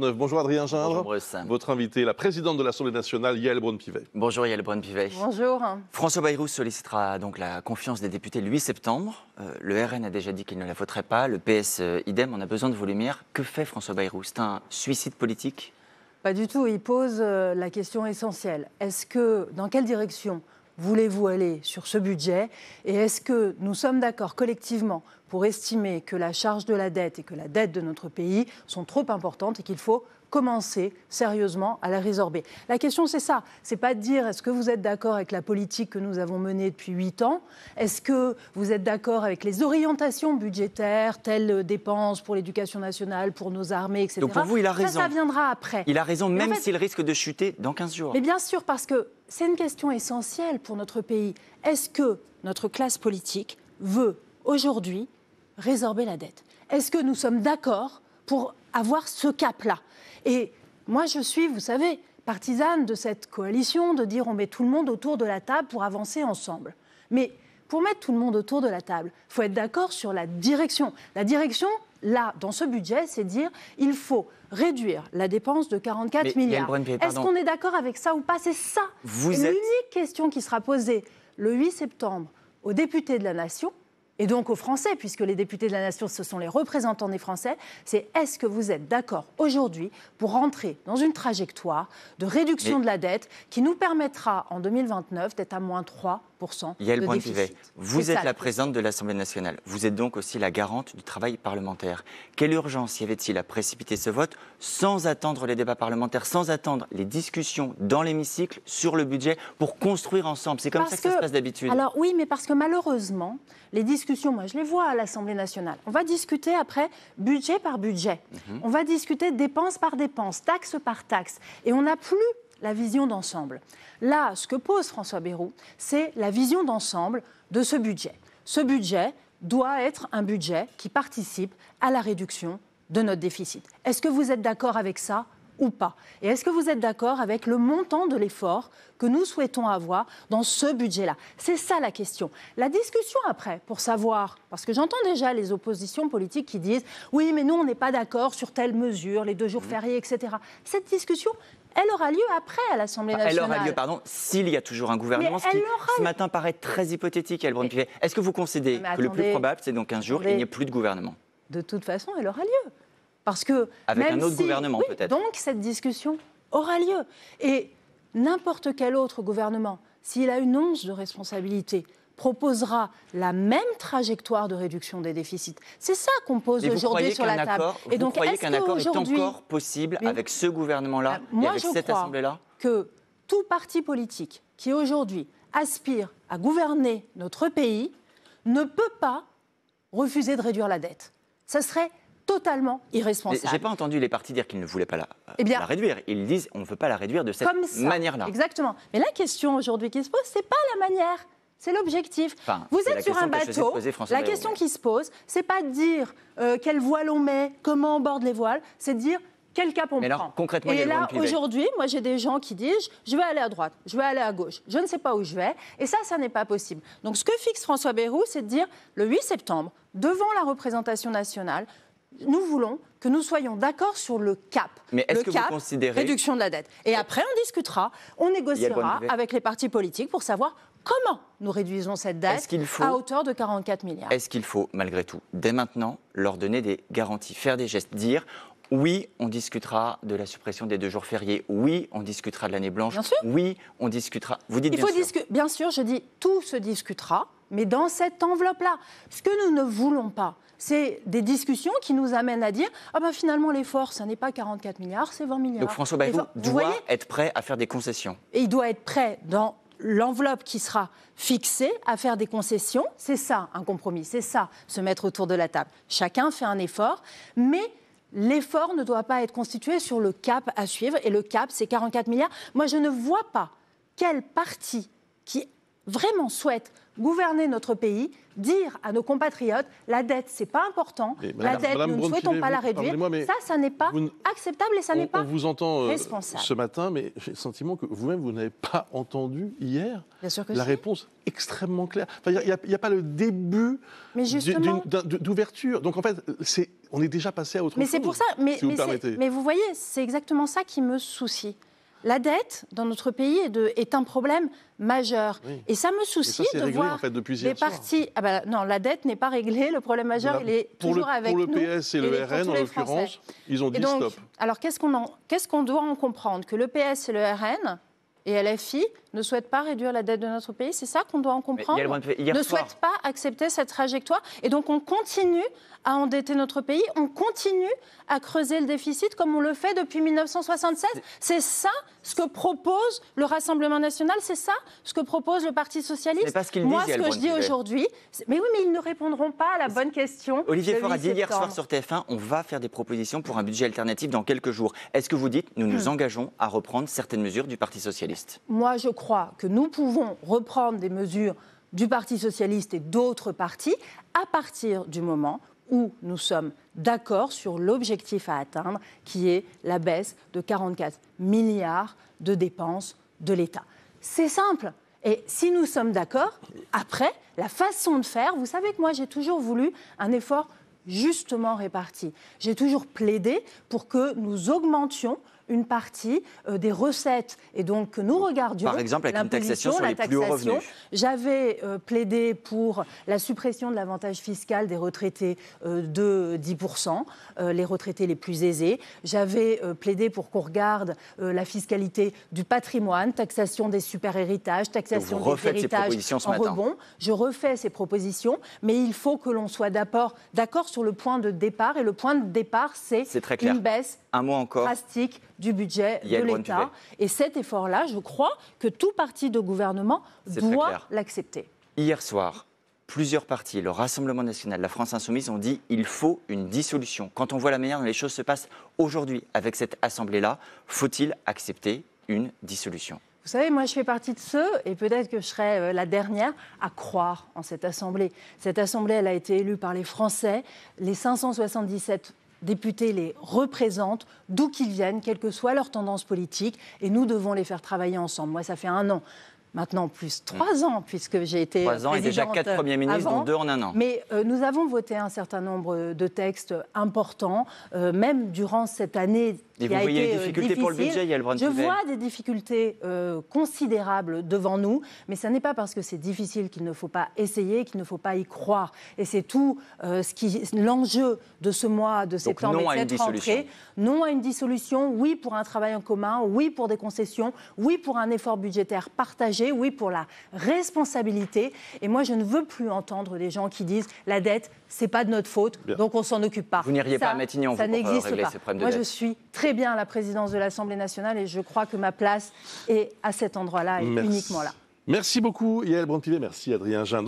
49. Bonjour Adrien Gindre. Bonjour Bruce. Votre invité, la présidente de l'Assemblée nationale, Yaël Braun-Pivet. Bonjour Yaël Braun-Pivet. Bonjour. François Bayrou sollicitera donc la confiance des députés le 8 septembre. Le RN a déjà dit qu'il ne la voterait pas, le PS idem, on a besoin de vos lumières. Que fait François Bayrou? C'est un suicide politique? Pas du tout, il pose la question essentielle. Dans quelle direction voulez-vous aller sur ce budget? Et est-ce que nous sommes d'accord collectivement pour estimer que la charge de la dette et que la dette de notre pays sont trop importantes et qu'il faut commencer sérieusement à la résorber? La question, c'est ça. C'est pas de dire est-ce que vous êtes d'accord avec la politique que nous avons menée depuis 8 ans? Est-ce que vous êtes d'accord avec les orientations budgétaires, telles dépenses pour l'éducation nationale, pour nos armées, etc. Donc pour vous, il a raison. Ça viendra après. Il a raison, même s'il risque de chuter dans 15 jours. Mais bien sûr, parce que c'est une question essentielle pour notre pays. Est-ce que notre classe politique veut aujourd'hui résorber la dette? Est-ce que nous sommes d'accord pour avoir ce cap-là? Et moi, je suis, vous savez, partisane de cette coalition, de dire on met tout le monde autour de la table pour avancer ensemble. Mais pour mettre tout le monde autour de la table, il faut être d'accord sur la direction. La direction, là, dans ce budget, c'est dire il faut réduire la dépense de 44 milliards. Est-ce qu'on est d'accord avec ça ou pas? C'est ça l'unique question qui sera posée le 8 septembre aux députés de la Nation, et donc aux Français, puisque les députés de la Nation, ce sont les représentants des Français, c'est est-ce que vous êtes d'accord aujourd'hui pour rentrer dans une trajectoire de réduction de la dette qui nous permettra en 2029 d'être à moins 3% Yaël de déficit. Vous êtes la présidente de l'Assemblée nationale. Vous êtes donc aussi la garante du travail parlementaire. Quelle urgence y avait-il à précipiter ce vote sans attendre les débats parlementaires, sans attendre les discussions dans l'hémicycle sur le budget pour construire ensemble? C'est comme ça que ça se passe d'habitude. Alors oui, mais parce que malheureusement, les discussions, moi je les vois à l'Assemblée nationale. On va discuter après budget par budget. On va discuter dépense par dépense, taxe par taxe. Et on n'a plus la vision d'ensemble. Là, ce que pose François Bayrou, c'est la vision d'ensemble de ce budget. Ce budget doit être un budget qui participe à la réduction de notre déficit. Est-ce que vous êtes d'accord avec ça ou pas? Et est-ce que vous êtes d'accord avec le montant de l'effort que nous souhaitons avoir dans ce budget-là? C'est ça la question. La discussion après, pour savoir, parce que j'entends déjà les oppositions politiques qui disent « oui, mais nous, on n'est pas d'accord sur telle mesure, les 2 jours fériés, etc. » Cette discussion, elle aura lieu après à l'Assemblée nationale. Elle aura lieu, s'il y a toujours un gouvernement, ce qui ce matin paraît très hypothétique, Yaël Braun-Pivet. Est-ce que vous considérez que le plus probable, c'est dans 15 jours, il n'y ait plus de gouvernement? De toute façon, elle aura lieu. Parce que avec même un autre gouvernement, peut-être. Donc cette discussion aura lieu. Et n'importe quel autre gouvernement, s'il a une once de responsabilité, proposera la même trajectoire de réduction des déficits. C'est ça qu'on pose aujourd'hui sur la table. Et donc, vous croyez qu'un accord est encore possible avec ce gouvernement-là et avec cette Assemblée-là? Que tout parti politique qui aujourd'hui aspire à gouverner notre pays ne peut pas refuser de réduire la dette. Ça serait totalement irresponsable. Je n'ai pas entendu les partis dire qu'ils ne voulaient pas la réduire. Ils disent on ne veut pas la réduire de cette manière-là. Exactement. Mais la question aujourd'hui qui se pose, ce n'est pas la manière, c'est l'objectif. Vous êtes sur un bateau, la question qui se pose, ce n'est pas de dire quelle voile on met, comment on borde les voiles, c'est de dire quel cap on prend. Alors, concrètement, et là, aujourd'hui, moi j'ai des gens qui disent je vais aller à droite, je vais aller à gauche, je ne sais pas où je vais, et ça n'est pas possible. Donc ce que fixe François Bayrou, c'est de dire le 8 septembre, devant la représentation nationale, nous voulons que nous soyons d'accord sur le cap. Mais est-ce le que cap, vous considérez... réduction de la dette. Et après, on discutera, on négociera avec les partis politiques pour savoir comment nous réduisons cette dette à hauteur de 44 milliards. Est-ce qu'il faut, malgré tout, dès maintenant, leur donner des garanties, faire des gestes, dire... Oui, on discutera de la suppression des 2 jours fériés. Oui, on discutera de l'année blanche. Bien sûr. Oui, on discutera... Vous dites bien sûr. Bien sûr, je dis tout se discutera, mais dans cette enveloppe-là. Ce que nous ne voulons pas, c'est des discussions qui nous amènent à dire finalement l'effort, ça n'est pas 44 milliards, c'est 20 milliards. Donc François Bayrou doit être prêt à faire des concessions. Et il doit être prêt dans l'enveloppe qui sera fixée à faire des concessions. C'est ça un compromis, c'est ça se mettre autour de la table. Chacun fait un effort, mais... l'effort ne doit pas être constitué sur le cap à suivre. Et le cap, c'est 44 milliards. Moi, je ne vois pas quel parti qui vraiment souhaite gouverner notre pays, dire à nos compatriotes, la dette, c'est pas important, la dette, nous ne souhaitons pas la réduire, ça n'est pas acceptable et ça n'est pas on vous entend responsable. Ce matin, mais j'ai le sentiment que vous-même, vous n'avez pas entendu hier la réponse extrêmement claire. Il n'y a pas le début d'ouverture. Donc en fait, on est déjà passé à autre chose. Mais c'est pour ça, si vous permettez. Mais vous voyez, c'est exactement ça qui me soucie. La dette dans notre pays est un problème majeur. Oui. Et ça me soucie de réglé, voir en fait, depuis les partis... Ah ben, non, la dette n'est pas réglée. Le problème majeur, il est toujours avec nous. Pour le PS et le RN, en l'occurrence, ils ont dit donc, stop. Alors, qu'est-ce qu'on doit en comprendre? Que le PS et le RN et LFI ne souhaitent pas réduire la dette de notre pays? C'est ça qu'on doit en comprendre? Ne souhaitent pas accepter cette trajectoire. Et donc, on continue à endetter notre pays, on continue à creuser le déficit comme on le fait depuis 1976. C'est ça ce que propose le Rassemblement national, c'est ça ce que propose le Parti socialiste. C'est pas ce qu'ils Moi, disent, ce que je dis aujourd'hui, mais oui, mais ils ne répondront pas à la bonne question. Olivier Faure a dit hier soir sur TF1, on va faire des propositions pour un budget alternatif dans quelques jours. Est-ce que vous dites, nous nous engageons à reprendre certaines mesures du Parti socialiste? Moi, je crois que nous pouvons reprendre des mesures du Parti socialiste et d'autres partis à partir du moment où nous sommes d'accord sur l'objectif à atteindre, qui est la baisse de 44 milliards de dépenses de l'État. C'est simple. Et si nous sommes d'accord, après, la façon de faire, vous savez que moi, j'ai toujours voulu un effort justement réparti. J'ai toujours plaidé pour que nous augmentions une partie des recettes et donc que nous regardions par exemple avec une taxation sur les plus hauts revenus. J'avais plaidé pour la suppression de l'avantage fiscal des retraités de 10%, les retraités les plus aisés. J'avais plaidé pour qu'on regarde la fiscalité du patrimoine, taxation des super-héritages, taxation des héritages en rebond. Je refais ces propositions, mais il faut que l'on soit d'accord sur le point de départ et le point de départ, c'est une baisse drastique du budget de l'État. Et cet effort-là, je crois que tout parti de gouvernement doit l'accepter. Hier soir, plusieurs partis, le Rassemblement national, la France insoumise, ont dit qu'il faut une dissolution. Quand on voit la manière dont les choses se passent aujourd'hui avec cette Assemblée-là, faut-il accepter une dissolution? Vous savez, moi, je fais partie de ceux, et peut-être que je serai la dernière, à croire en cette Assemblée. Cette Assemblée, elle a été élue par les Français. Les 577 députés les représentent, d'où qu'ils viennent, quelle que soit leur tendance politique, et nous devons les faire travailler ensemble. Moi, ça fait 1 an. Maintenant, plus 3 ans, puisque j'ai été 3 ans et déjà 4 premiers ministres, dont 2 en 1 an. Mais nous avons voté un certain nombre de textes importants, même durant cette année qui a été difficile. Et vous voyez des difficultés pour le budget, Yael Braun-Pivet? Je vois des difficultés considérables devant nous, mais ce n'est pas parce que c'est difficile qu'il ne faut pas essayer, qu'il ne faut pas y croire. Et c'est tout l'enjeu de ce mois de septembre et de cette rentrée. Non à une dissolution, oui pour un travail en commun, oui pour des concessions, oui pour un effort budgétaire partagé, oui pour la responsabilité. Et moi, je ne veux plus entendre des gens qui disent la dette, c'est pas de notre faute, donc on s'en occupe pas. Vous n'iriez pas à Matignon pour régler ces problèmes de dette? Moi, je suis très bien à la présidence de l'Assemblée nationale et je crois que ma place est à cet endroit-là et uniquement là. Merci beaucoup, Yael Braun-Pivet. Merci, Adrien Gin.